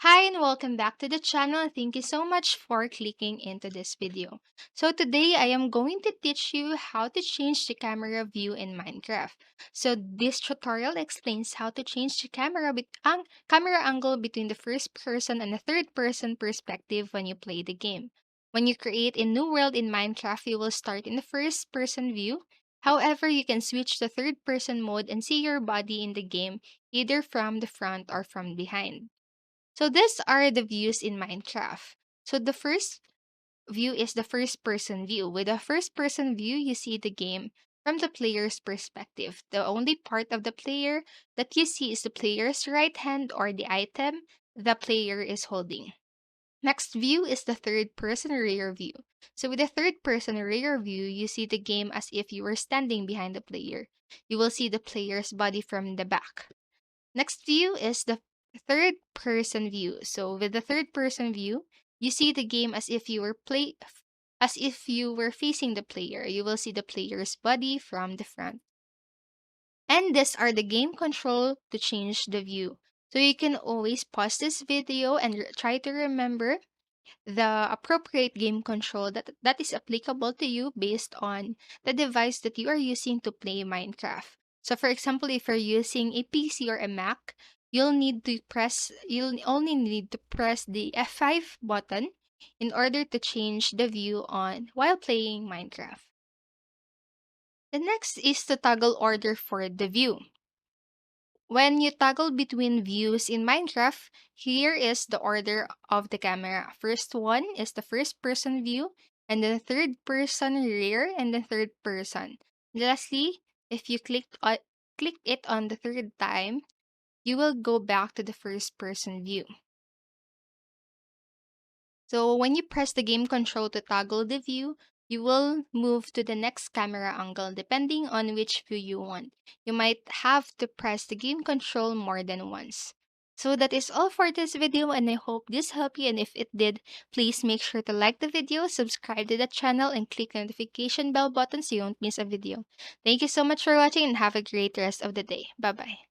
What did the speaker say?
Hi and welcome back to the channel. Thank you so much for clicking into this video. So today I am going to teach you how to change the camera view in Minecraft. So this tutorial explains how to change the camera angle between the first person and the third person perspective when you play the game. When you create a new world in Minecraft, you will start in the first person view. However, you can switch to third person mode and see your body in the game either from the front or from behind. So these are the views in Minecraft. So the first view is the first person view. With the first person view, you see the game from the player's perspective. The only part of the player that you see is the player's right hand or the item the player is holding. Next view is the third person rear view. So with the third person rear view, you see the game as if you were standing behind the player. You will see the player's body from the back. Next view is the third person view. So with the third person view, you see the game as if you were facing the player. You will see the player's body from the front. And these are the game control to change the view. So you can always pause this video and try to remember the appropriate game control that is applicable to you based on the device that you are using to play Minecraft. So for example, if you're using a PC or a Mac, you'll only need to press the F5 button in order to change the view on while playing Minecraft. The next is to toggle order for the view. When you toggle between views in Minecraft, here is the order of the camera. First one is the first person view, and then third person rear, and then third person. Lastly, if you click it on the third time, you will go back to the first person view. So when you press the game control to toggle the view, you will move to the next camera angle depending on which view you want. You might have to press the game control more than once. So that is all for this video, and I hope this helped you, and if it did, please make sure to like the video, subscribe to the channel, and click the notification bell button so you won't miss a video. Thank you so much for watching and have a great rest of the day. Bye bye.